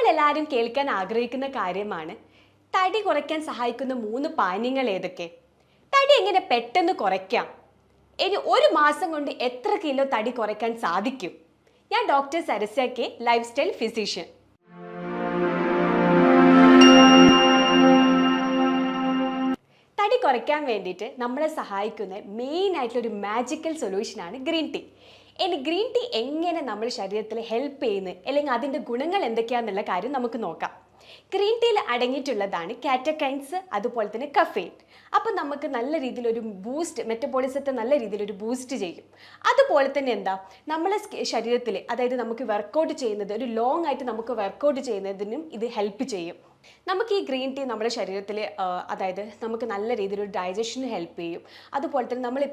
നമ്മളെല്ലാവരും കേൾക്കാൻ ആഗ്രഹിക്കുന്ന കാര്യമാണ് തടി കുറയ്ക്കാൻ സഹായിക്കുന്ന 3 പാനീയങ്ങൾ ഏതൊക്കെ? തടി എങ്ങനെ പെട്ടെന്ന് കുറയ്ക്കാം? ഇനി ഒരു മാസം കൊണ്ട് എത്ര കിലോ തടി കുറയ്ക്കാൻ സാധിക്കും? ഞാൻ doctor Sarasya K, life style physician. തടി കുറയ്ക്കാൻ വേണ്ടിയിട്ട് നമ്മളെ സഹായിക്കുന്ന മെയിൻ ആയിട്ടുള്ള ഒരു മാജിക്കൽ സൊല്യൂഷനാണ് ഗ്രീൻ ടീ. ഇനി ഗ്രീൻ ടീ എങ്ങനെ നമ്മുടെ ശരീരത്തിൽ ഹെൽപ്പ് ചെയ്യുന്നു, അല്ലെങ്കിൽ അതിൻ്റെ ഗുണങ്ങൾ എന്തൊക്കെയാണെന്നുള്ള കാര്യം നമുക്ക് നോക്കാം. ഗ്രീൻ ടീയിൽ അടങ്ങിയിട്ടുള്ളതാണ് കാറ്റക്കൈൻസ്, അതുപോലെ തന്നെ കഫെയിൻ. അപ്പോൾ നമുക്ക് നല്ല രീതിയിലൊരു ബൂസ്റ്റ്, മെറ്റബോളിസത്തെ നല്ല രീതിയിലൊരു ബൂസ്റ്റ് ചെയ്യും. അതുപോലെ തന്നെ എന്താ, നമ്മളെ ശരീരത്തിൽ, അതായത് നമുക്ക് വർക്കൗട്ട് ചെയ്യുന്നത്, ഒരു ലോങ് ആയിട്ട് നമുക്ക് വർക്കൗട്ട് ചെയ്യുന്നതിനും ഇത് ഹെൽപ്പ് ചെയ്യും. നമുക്ക് ഈ ഗ്രീൻ ടീ നമ്മുടെ ശരീരത്തിൽ, അതായത് നമുക്ക് നല്ല രീതിയിലൊരു ഡൈജഷന് ഹെൽപ്പ് ചെയ്യും. അതുപോലെ തന്നെ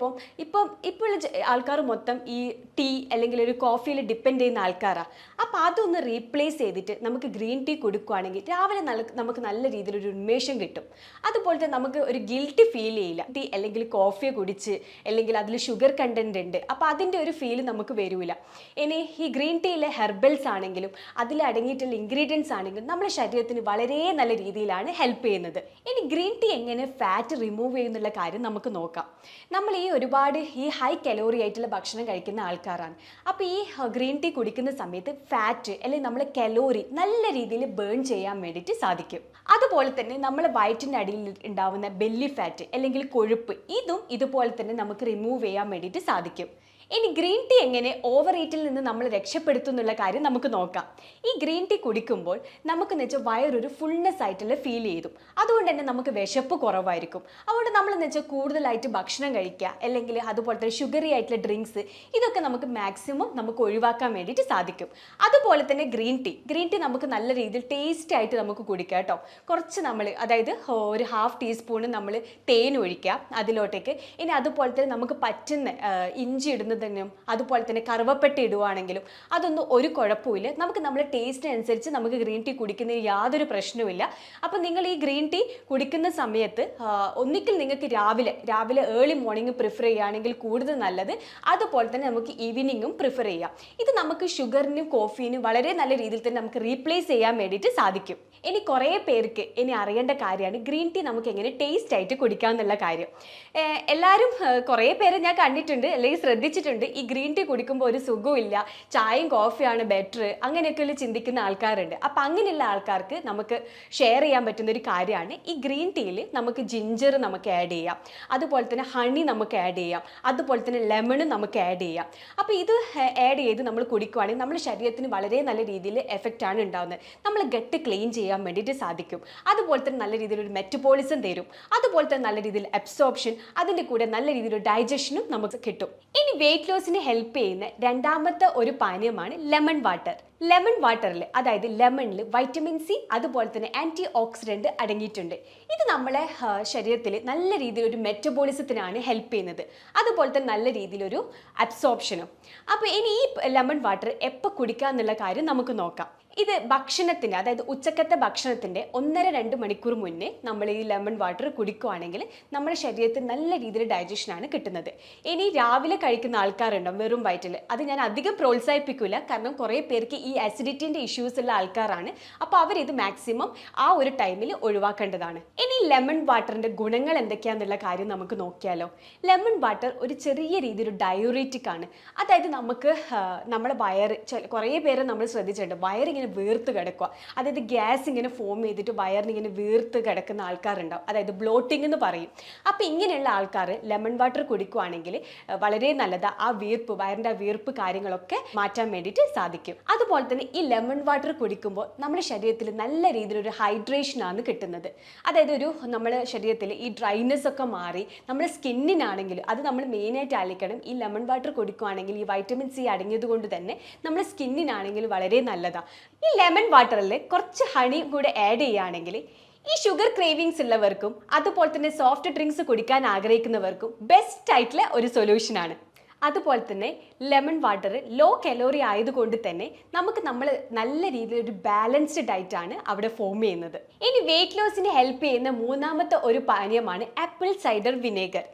ഇപ്പോൾ ആൾക്കാർ മൊത്തം ഈ ടീ അല്ലെങ്കിൽ ഒരു കോഫിയിൽ ഡിപ്പെൻഡ് ചെയ്യുന്ന ആൾക്കാരാണ്. അപ്പോൾ അതൊന്ന് റീപ്ലേസ് ചെയ്തിട്ട് നമുക്ക് ഗ്രീൻ ടീ കൊടുക്കുകയാണെങ്കിൽ രാവിലെ നമുക്ക് നല്ല രീതിയിലൊരു ഉന്മേഷം കിട്ടും. അതുപോലെ തന്നെ നമുക്ക് ഒരു ഗിൽറ്റി ഫീൽ ചെയ്യില്ല. ടീ അല്ലെങ്കിൽ കോഫി കുടിച്ച്, അല്ലെങ്കിൽ അതിൽ ഷുഗർ കണ്ടന്റ് ഉണ്ട്, അപ്പോൾ അതിൻ്റെ ഒരു ഫീൽ നമുക്ക് വരില്ല. ഇനി ഈ ഗ്രീൻ ടീയിലെ ഹെർബൽസ് ആണെങ്കിലും അതിൽ അടങ്ങിയിട്ടുള്ള ഇൻഗ്രീഡിയൻസ് ആണെങ്കിലും നമ്മുടെ ശരീരത്തിന് വളരെ നല്ല രീതിയിലാണ് ഹെൽപ്പ് ചെയ്യുന്നത്. ഇനി ഗ്രീൻ ടീ എങ്ങനെ ഫാറ്റ് റിമൂവ് ചെയ്യുന്നുള്ള കാര്യം നമുക്ക് നോക്കാം. നമ്മൾ ഒരുപാട് ഹൈ കലോറി ആയിട്ടുള്ള ഭക്ഷണം കഴിക്കുന്ന ആൾക്കാരാണ്. അപ്പോൾ ഈ ഗ്രീൻ ടീ കുടിക്കുന്ന സമയത്ത് ഫാറ്റ് അല്ലെങ്കിൽ നമ്മളെ കലോറി നല്ല രീതിയിൽ ബേൺ ചെയ്യാൻ വേണ്ടിയിട്ട് സാധിക്കും. അതുപോലെ തന്നെ നമ്മളെ വയറ്റിൻ്റെ അടിയിൽ ഉണ്ടാവുന്ന ബെല്ലി ഫാറ്റ് അല്ലെങ്കിൽ കൊഴുപ്പ്, ഇതും ഇതുപോലെ തന്നെ നമുക്ക് റിമൂവ് ചെയ്യാൻ വേണ്ടിയിട്ട് സാധിക്കും. ഇനി ഗ്രീൻ ടീ എങ്ങനെ ഓവർ ഈറ്റിൽ നിന്ന് നമ്മൾ രക്ഷപ്പെടുത്തുന്നുള്ള കാര്യം നമുക്ക് നോക്കാം. ഈ ഗ്രീൻ ടീ കുടിക്കുമ്പോൾ നമുക്കെന്ന് വെച്ചാൽ വയറൊരു ഫുൾനെസ് ആയിട്ടുള്ള ഫീൽ ചെയ്തു. അതുകൊണ്ട് തന്നെ നമുക്ക് വിശപ്പ് കുറവായിരിക്കും. അതുകൊണ്ട് നമ്മളെന്ന് വെച്ചാൽ കൂടുതലായിട്ട് ഭക്ഷണം കഴിക്കുക, അല്ലെങ്കിൽ അതുപോലെ തന്നെ ഷുഗറി ആയിട്ടുള്ള ഡ്രിങ്ക്സ്, ഇതൊക്കെ നമുക്ക് മാക്സിമം നമുക്ക് ഒഴിവാക്കാൻ വേണ്ടിയിട്ട് സാധിക്കും. അതുപോലെ തന്നെ ഗ്രീൻ ടീ നമുക്ക് നല്ല രീതിയിൽ ടേസ്റ്റ് ആയിട്ട് നമുക്ക് കുടിക്കാം കേട്ടോ. കുറച്ച് നമ്മൾ, അതായത് ഒരു 1/2 ടീസ്പൂൺ നമ്മൾ തേൻ ഒഴിക്കുക അതിലോട്ടേക്ക്. ഇനി അതുപോലെ തന്നെ നമുക്ക് പറ്റുന്ന ഇഞ്ചി ഇടുന്നതിനും അതുപോലെ തന്നെ കറുവപ്പട്ട ഇടുവാണെങ്കിലും അതൊന്നും ഒരു കുഴപ്പമില്ല. നമുക്ക് നമ്മുടെ ടേസ്റ്റിനനുസരിച്ച് നമുക്ക് ഗ്രീൻ ടീ കുടിക്കുന്നതിൽ യാതൊരു പ്രശ്നവുമില്ല. അപ്പം നിങ്ങൾ ഈ ഗ്രീൻ ടീ കുടിക്കുന്ന സമയത്ത് ഒന്നിക്കൽ നിങ്ങൾക്ക് രാവിലെ ഏർലി മോർണിംഗ് പ്രിഫർ ചെയ്യുകയാണെങ്കിൽ കൂടുതൽ നല്ലത്. അതുപോലെ തന്നെ നമുക്ക് ഈവനിങ്ങും പ്രിഫർ ചെയ്യാം. ഇത് നമുക്ക് ഷുഗറിനും കോഫീനും വളരെ നല്ല രീതിയിൽ തന്നെ നമുക്ക് റീപ്ലേസ് ചെയ്യാൻ വേണ്ടിയിട്ട് സാധിക്കും. ഇനി കുറേ പേർക്ക് ഇനി അറിയേണ്ട കാര്യമാണ് ഗ്രീൻ ടീ നമുക്ക് എങ്ങനെ ടേസ്റ്റ് ആയിട്ട് കുടിക്കാം എന്നുള്ള കാര്യം. എല്ലാവരും കുറേ പേര് ഞാൻ കണ്ടിട്ടുണ്ട്, അല്ലെങ്കിൽ ശ്രദ്ധിച്ചിട്ടുണ്ട്, ഈ ഗ്രീൻ ടീ കുടിക്കുമ്പോൾ ഒരു സുഖമില്ല, ചായയും കോഫിയാണ് ബെറ്റർ, അങ്ങനെയൊക്കെയുള്ള ചിന്തിക്കുന്ന ആൾക്കാരുണ്ട്. അപ്പം അങ്ങനെയുള്ള ആൾക്കാർക്ക് നമുക്ക് ഷെയർ ചെയ്യാൻ പറ്റുന്ന ഒരു കാര്യമാണ്, ഈ ഗ്രീൻ ടീയിൽ നമുക്ക് ജിഞ്ചർ നമുക്ക് ആഡ് ചെയ്യാം, അതുപോലെ തന്നെ ഹണി നമുക്ക് ആഡ് ചെയ്യാം, അതുപോലെ തന്നെ ലെമണും നമുക്ക് ആഡ് ചെയ്യാം. അപ്പോൾ ഇത് ആഡ് ചെയ്ത് നമ്മൾ കുടിക്കുകയാണെങ്കിൽ നമ്മുടെ ശരീരത്തിന് വളരെ നല്ല രീതിയിൽ എഫക്റ്റ് ആണ് ഉണ്ടാകുന്നത്. നമ്മൾ ഗട്ട് ക്ലീൻ ചെയ്യാൻ വേണ്ടിയിട്ട് സാധിക്കും. അതുപോലെ തന്നെ നല്ല രീതിയിലൊരു മെറ്റബോളിസം തരും. അതുപോലെ തന്നെ നല്ല രീതിയിൽ അബ്സോർപ്ഷൻ, അതിൻ്റെ കൂടെ നല്ല രീതിയിലൊരു ഡൈജഷനും നമുക്ക് കിട്ടും. ഇനി വെയിറ്റ് ലോസിന് ഹെൽപ്പ് ചെയ്യുന്ന രണ്ടാമത്തെ ഒരു പാനീയമാണ് ലെമൺ വാട്ടർ. ലെമൺ വാട്ടറിൽ, അതായത് ലെമണിൽ വൈറ്റമിൻ സി അതുപോലെ തന്നെ ആൻറ്റി ഓക്സിഡൻറ്റ് അടങ്ങിയിട്ടുണ്ട്. ഇത് നമ്മളെ ശരീരത്തിൽ നല്ല രീതിയിലൊരു മെറ്റബോളിസത്തിനാണ് ഹെൽപ്പ് ചെയ്യുന്നത്. അതുപോലെ തന്നെ നല്ല രീതിയിലൊരു അബ്സോർപ്ഷനും. അപ്പോൾ ഇനി ഈ ലെമൺ വാട്ടർ എപ്പോൾ കുടിക്കുക എന്നുള്ള കാര്യം നമുക്ക് നോക്കാം. ഇത് ഭക്ഷണത്തിൻ്റെ, അതായത് ഉച്ചക്കത്തെ ഭക്ഷണത്തിൻ്റെ 1.5-2 മണിക്കൂർ മുന്നേ നമ്മൾ ഈ ലെമൺ വാട്ടർ കുടിക്കുകയാണെങ്കിൽ നമ്മുടെ ശരീരത്തിൽ നല്ല രീതിയിൽ ഡൈജഷനാണ് കിട്ടുന്നത്. ഇനി രാവിലെ കഴിക്കുന്ന ആൾക്കാരുണ്ടാവും വെറും വയറ്റിൽ, അത് ഞാൻ അധികം പ്രോത്സാഹിപ്പിക്കില്ല, കാരണം കുറേ പേർക്ക് ഈ അസിഡിറ്റിൻ്റെ ഇഷ്യൂസ് ഉള്ള ആൾക്കാരാണ്. അപ്പോൾ അവരിത് മാക്സിമം ആ ഒരു ടൈമിൽ ഒഴിവാക്കേണ്ടതാണ്. ഇനി ലെമൺ വാട്ടറിൻ്റെ ഗുണങ്ങൾ എന്തൊക്കെയാണെന്നുള്ള കാര്യം നമുക്ക് നോക്കിയാലോ. ലെമൺ വാട്ടർ ഒരു ചെറിയ രീതിയിൽ ഡയോറിറ്റിക് ആണ്. അതായത് നമുക്ക് നമ്മുടെ വയറ്, കുറേ പേര് നമ്മൾ ശ്രദ്ധിച്ചിട്ടുണ്ട്, വയറിങ്ങനെ വീർത്ത് കിടക്കുക, അതായത് ഗ്യാസ് ഇങ്ങനെ ഫോം ചെയ്തിട്ട് വയറിന് ഇങ്ങനെ വീർത്ത് കിടക്കുന്ന ആൾക്കാരുണ്ടാവും, അതായത് ബ്ലോട്ടിംഗ് എന്ന് പറയും. അപ്പോൾ ഇങ്ങനെയുള്ള ആൾക്കാർ ലെമൺ വാട്ടർ കുടിക്കുകയാണെങ്കിൽ വളരെ നല്ലതാണ്. ആ വീർപ്പ്, വയറിൻ്റെ ആ വീർപ്പ് കാര്യങ്ങളൊക്കെ മാറ്റാൻ വേണ്ടിയിട്ട് സാധിക്കും. അതുപോലെ തന്നെ ഈ ലെമൺ വാട്ടർ കുടിക്കുമ്പോൾ നമ്മുടെ ശരീരത്തിൽ നല്ല രീതിയിലൊരു ഹൈഡ്രേഷനാണ് കിട്ടുന്നത്. അതായത് നമ്മുടെ ശരീരത്തിൽ ഈ ഡ്രൈനെസ് ഒക്കെ മാറി നമ്മുടെ സ്കിന്നിനാണെങ്കിലും, അത് നമ്മൾ മെയിനായിട്ട് ആലോചിക്കണം, ഈ ലെമൺ വാട്ടർ കുടിക്കുകയാണെങ്കിൽ ഈ വൈറ്റമിൻ സി അടങ്ങിയത് കൊണ്ട് തന്നെ നമ്മുടെ സ്കിന്നിനാണെങ്കിൽ വളരെ നല്ലതാണ്. ഈ ലെമൺ വാട്ടറിൽ കുറച്ച് ഹണി കൂടെ ആഡ് ചെയ്യുകയാണെങ്കിൽ ഈ ഷുഗർ ക്രേവിങ്സ് ഉള്ളവർക്കും അതുപോലെ തന്നെ സോഫ്റ്റ് ഡ്രിങ്ക്സ് കുടിക്കാൻ ആഗ്രഹിക്കുന്നവർക്കും ബെസ്റ്റ് ആയിട്ടുള്ള ഒരു സൊല്യൂഷനാണ്. അതുപോലെ തന്നെ ലെമൺ വാട്ടർ ലോ കലോറി ആയതുകൊണ്ട് തന്നെ നമുക്ക് നല്ല രീതിയിൽ ഒരു ബാലൻസ്ഡ് ഡയറ്റ് ആണ് അവിടെ ഫോം ചെയ്യുന്നത്. ഇനി വെയിറ്റ് ലോസിന് ഹെൽപ്പ് ചെയ്യുന്ന മൂന്നാമത്തെ ഒരു പാനീയമാണ് apple cider vinegar.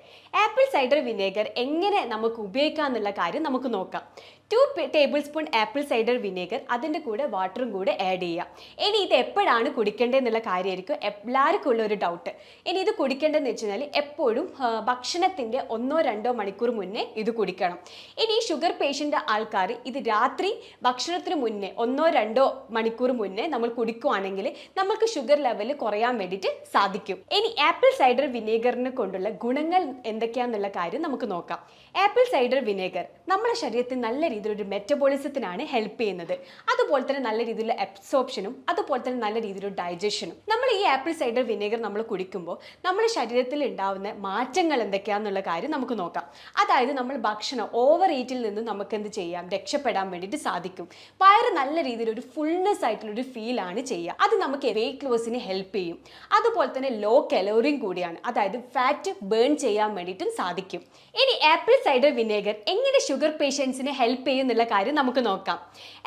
Apple cider vinegar എങ്ങനെ നമുക്ക് ഉപയോഗിക്കാം എന്നുള്ള കാര്യം നമുക്ക് നോക്കാം. 2 tablespoon apple cider vinegar, അതിൻ്റെ കൂടെ വാട്ടറും കൂടെ ആഡ് ചെയ്യാം. ഇനി ഇത് എപ്പോഴാണ് കുടിക്കേണ്ടതെന്നുള്ള കാര്യമായിരിക്കും എല്ലാവർക്കും ഉള്ള ഒരു ഡൗട്ട്. ഇനി ഇത് കുടിക്കേണ്ടതെന്ന് വെച്ച് കഴിഞ്ഞാൽ എപ്പോഴും ഭക്ഷണത്തിൻ്റെ 1-2 മണിക്കൂർ മുന്നേ ഇത് കുടിക്കണം. ഇനി ഷുഗർ പേഷ്യൻ്റ് ആൾക്കാർ ഇത് രാത്രി ഭക്ഷണത്തിന് മുന്നേ 1-2 മണിക്കൂർ മുന്നേ നമ്മൾ കുടിക്കുകയാണെങ്കിൽ നമുക്ക് ഷുഗർ ലെവൽ കുറയാൻ വേണ്ടിയിട്ട് സാധിക്കും. ഇനി ആപ്പിൾ സൈഡർ വിനേഗറിനെ കൊണ്ടുള്ള ഗുണങ്ങൾ എന്തൊക്കെയാണെന്നുള്ള കാര്യം നമുക്ക് നോക്കാം. ആപ്പിൾ സൈഡർ വിനേഗർ നമ്മുടെ ശരീരത്തിൽ നല്ല രീതിയിലൊരു മെറ്റബോളിസത്തിനാണ് ഹെൽപ്പ് ചെയ്യുന്നത്. അതുപോലെ തന്നെ നല്ല രീതിയിലുള്ള അബ്സോർപ്ഷനും അതുപോലെ തന്നെ നല്ല രീതിയിലുള്ള ഡൈജഷനും. നമ്മൾ ഈ ആപ്പിൾ സൈഡർ വിനേഗർ നമ്മൾ കുടിക്കുമ്പോൾ നമ്മുടെ ശരീരത്തിൽ ഉണ്ടാവുന്ന മാറ്റങ്ങൾ എന്തൊക്കെയാണെന്നുള്ള കാര്യം നമുക്ക് നോക്കാം. അതായത് നമ്മൾ ഭക്ഷണം ഓവർ ഈറ്റിൽ നിന്ന് നമുക്ക് എന്ത് ചെയ്യാം, രക്ഷപ്പെടാൻ വേണ്ടിയിട്ട് സാധിക്കും. വയറ് നല്ല രീതിയിലൊരു ഫുൾനെസ് ആയിട്ടുള്ളൊരു ഫീലാണ് ചെയ്യുക. അത് നമുക്ക് വെയിറ്റ് ലോസിന് ഹെൽപ്പ് ചെയ്യും. അതുപോലെ തന്നെ ലോ കലോറിയും കൂടിയാണ്, അതായത് ഫാറ്റ് ബേൺ ചെയ്യാൻ വേണ്ടിയിട്ടും സാധിക്കും. ഇനി ആപ്പിൾ സൈഡർ വിനേഗർ എങ്ങനെ ഷുഗർ പേഷ്യൻസിനെ ഹെൽപ്പ് ചെയ്യും എന്നുള്ള കാര്യം നമുക്ക് നോക്കാം.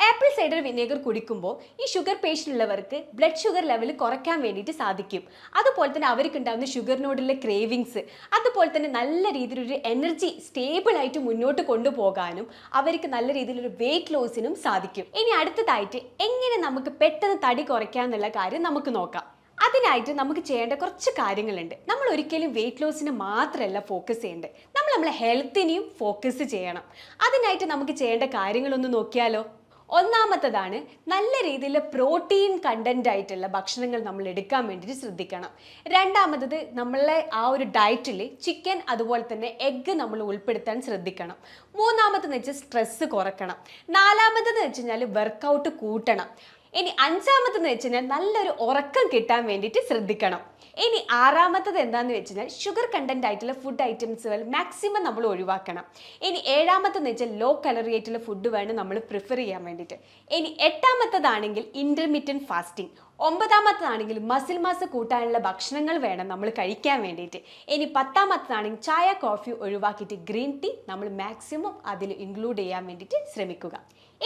ആപ്പിൾ സൈഡർ വിനേഗർ കുടിക്കുമ്പോൾ ഈ ഷുഗർ പേഷ്യൻ്റ് ഉള്ളവർക്ക് ബ്ലഡ് ഷുഗർ ലെവൽ കുറയ്ക്കാൻ വേണ്ടിയിട്ട് സാധിക്കും. അതുപോലെ തന്നെ അവർക്ക് ഉണ്ടാകുന്ന ഷുഗറിനോടുള്ള ക്രേവിങ്സ്, അതുപോലെ തന്നെ നല്ല രീതിയിലൊരു എനർജി സ്റ്റേബിൾ ആയിട്ട് മുന്നോട്ട് കൊണ്ടുപോകാനും അവർക്ക് നല്ല രീതിയിലൊരു വെയിറ്റ് ലോസിനും സാധിക്കും. ഇനി അടുത്തതായിട്ട് എങ്ങനെ നമുക്ക് പെട്ടെന്ന് തടി കുറയ്ക്കാം എന്നുള്ള കാര്യം നമുക്ക് നോക്കാം. അതിനായിട്ട് നമുക്ക് ചെയ്യേണ്ട കുറച്ച് കാര്യങ്ങളുണ്ട്. നമ്മൾ ഒരിക്കലും വെയിറ്റ് ലോസിന് മാത്രമല്ല ഫോക്കസ് ചെയ്യേണ്ടത്, നമ്മളെ ഹെൽത്തിനെയും ഫോക്കസ് ചെയ്യണം. അതിനായിട്ട് നമുക്ക് ചെയ്യേണ്ട കാര്യങ്ങളൊന്ന് നോക്കിയാലോ. ഒന്നാമത്തതാണ് നല്ല രീതിയിൽ പ്രോട്ടീൻ കണ്ടന്റ് ആയിട്ടുള്ള ഭക്ഷണങ്ങൾ നമ്മൾ എടുക്കാൻ വേണ്ടിയിട്ട് ശ്രദ്ധിക്കണം. രണ്ടാമത്തത് നമ്മളെ ആ ഒരു ഡയറ്റിൽ ചിക്കൻ അതുപോലെ തന്നെ എഗ്ഗ് നമ്മൾ ഉൾപ്പെടുത്താൻ ശ്രദ്ധിക്കണം. മൂന്നാമതെന്ന് വെച്ചാൽ സ്ട്രെസ്സ് കുറയ്ക്കണം. നാലാമതെന്ന് വെച്ച് കഴിഞ്ഞാൽ വർക്കൗട്ട് കൂട്ടണം. ഇനി അഞ്ചാമതെന്ന് വെച്ച് കഴിഞ്ഞാൽ നല്ലൊരു ഉറക്കം കിട്ടാൻ വേണ്ടിയിട്ട് ശ്രദ്ധിക്കണം. ഇനി ആറാമത്തത് എന്താണെന്ന് വെച്ച് കഴിഞ്ഞാൽ ഷുഗർ കണ്ടന്റ് ആയിട്ടുള്ള ഫുഡ് ഐറ്റംസുകൾ മാക്സിമം നമ്മൾ ഒഴിവാക്കണം. ഇനി ഏഴാമത്തെന്ന് വെച്ചാൽ ലോ കലറി ആയിട്ടുള്ള ഫുഡ് വേണം നമ്മൾ പ്രിഫർ ചെയ്യാൻ വേണ്ടിയിട്ട്. ഇനി എട്ടാമത്തതാണെങ്കിൽ ഇന്റർമീഡിയറ്റ് ഫാസ്റ്റിംഗ്. ഒമ്പതാമത്തതാണെങ്കിൽ മസിൽ മാസ് കൂട്ടാനുള്ള ഭക്ഷണങ്ങൾ വേണം നമ്മൾ കഴിക്കാൻ വേണ്ടിയിട്ട്. ഇനി പത്താമത്തതാണെങ്കിൽ ചായ കോഫി ഒഴിവാക്കിയിട്ട് ഗ്രീൻ ടീ നമ്മൾ മാക്സിമം അതിൽ ഇൻക്ലൂഡ് ചെയ്യാൻ വേണ്ടിയിട്ട് ശ്രമിക്കുക.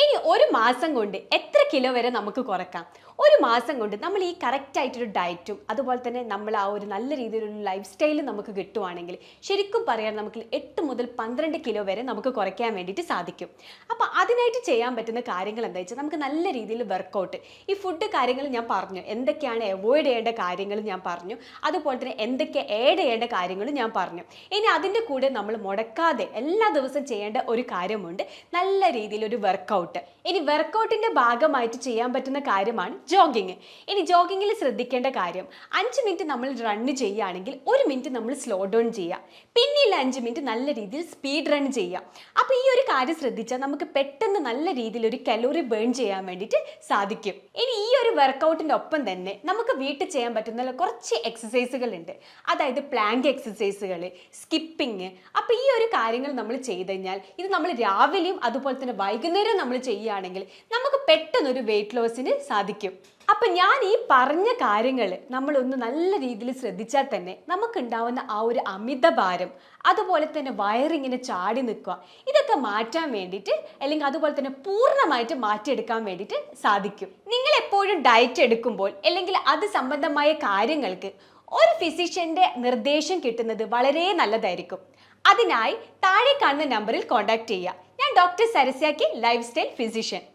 ഇനി ഒരു മാസം കൊണ്ട് എത്ര കിലോ വരെ നമുക്ക് കുറക്കാം? ഒരു മാസം കൊണ്ട് നമ്മൾ ഈ കറക്റ്റ് ആയിട്ടൊരു ഡയറ്റും അതുപോലെ തന്നെ നമ്മൾ ആ ഒരു നല്ല രീതിയിലൊരു ലൈഫ് സ്റ്റൈലും നമുക്ക് കിട്ടുവാണെങ്കിൽ ശരിക്കും പറയാൻ നമുക്ക് 8 മുതൽ 12 കിലോ വരെ നമുക്ക് കുറയ്ക്കാൻ വേണ്ടിയിട്ട് സാധിക്കും. അപ്പോൾ അതിനായിട്ട് ചെയ്യാൻ പറ്റുന്ന കാര്യങ്ങൾ എന്താ വെച്ചാൽ നമുക്ക് നല്ല രീതിയിൽ വർക്കൗട്ട്, ഈ ഫുഡ് കാര്യങ്ങൾ ഞാൻ പറഞ്ഞു, എന്തൊക്കെയാണ് അവോയ്ഡ് ചെയ്യേണ്ട കാര്യങ്ങൾ ഞാൻ പറഞ്ഞു, അതുപോലെ തന്നെ എന്തൊക്കെ ആഡ് ചെയ്യേണ്ട കാര്യങ്ങൾ ഞാൻ പറഞ്ഞു. ഇനി അതിൻ്റെ കൂടെ നമ്മൾ മുടക്കാതെ എല്ലാ ദിവസവും ചെയ്യേണ്ട ഒരു കാര്യമുണ്ട്, നല്ല രീതിയിലൊരു വർക്കൗട്ട്. ഇനി വർക്കൗട്ടിൻ്റെ ഭാഗമായിട്ട് ചെയ്യാൻ പറ്റുന്ന കാര്യമാണ് ജോഗിങ്. ഇനി ജോഗിങ്ങിൽ ശ്രദ്ധിക്കേണ്ട കാര്യം 5 മിനിറ്റ് നമ്മൾ റണ്ണ് ചെയ്യുകയാണെങ്കിൽ 1 മിനിറ്റ് നമ്മൾ സ്ലോ ഡൗൺ ചെയ്യുക, പിന്നെയുള്ള 5 മിനിറ്റ് നല്ല രീതിയിൽ സ്പീഡ് റൺ ചെയ്യുക. അപ്പോൾ ഈ ഒരു കാര്യം ശ്രദ്ധിച്ചാൽ നമുക്ക് പെട്ടെന്ന് നല്ല രീതിയിൽ ഒരു കലോറി ബേൺ ചെയ്യാൻ വേണ്ടിയിട്ട് സാധിക്കും. ഇനി ഈ ഒരു വർക്കൗട്ടിൻ്റെ ഒപ്പം തന്നെ നമുക്ക് വീട്ടിൽ ചെയ്യാൻ പറ്റുന്ന കുറച്ച് എക്സസൈസുകൾ ഉണ്ട്, അതായത് പ്ലാങ്ക് എക്സസൈസുകൾ, സ്കിപ്പിങ്. അപ്പോൾ ഈ ഒരു കാര്യങ്ങൾ നമ്മൾ ചെയ്ത് കഴിഞ്ഞാൽ ഇത് നമ്മൾ രാവിലെയും അതുപോലെ തന്നെ വൈകുന്നേരം നമ്മൾ ചെയ്യുകയാണെങ്കിൽ നമുക്ക് പെട്ടെന്നൊരു വെയിറ്റ് ലോസിന് സാധിക്കും. അപ്പം ഞാൻ ഈ പറഞ്ഞ കാര്യങ്ങൾ നമ്മളൊന്ന് നല്ല രീതിയിൽ ശ്രദ്ധിച്ചാൽ തന്നെ നമുക്കുണ്ടാവുന്ന ആ ഒരു അമിതഭാരം, അതുപോലെ തന്നെ വയറിങ്ങനെ ചാടി നിൽക്കുക, ഇതൊക്കെ മാറ്റാൻ വേണ്ടിയിട്ട് അല്ലെങ്കിൽ അതുപോലെ തന്നെ പൂർണ്ണമായിട്ട് മാറ്റിയെടുക്കാൻ വേണ്ടിയിട്ട് സാധിക്കും. നിങ്ങൾ എപ്പോഴും ഡയറ്റ് എടുക്കുമ്പോൾ അല്ലെങ്കിൽ അത് സംബന്ധമായ കാര്യങ്ങൾക്ക് ഒരു ഫിസിഷ്യൻ്റെ നിർദ്ദേശം കിട്ടുന്നത് വളരെ നല്ലതായിരിക്കും. അതിനായി താഴെ കാണുന്ന നമ്പറിൽ കോൺടാക്ട് ചെയ്യുക. ഞാൻ ഡോക്ടർ സരസ്യാക്കി, ലൈഫ് സ്റ്റൈൽ ഫിസിഷ്യൻ.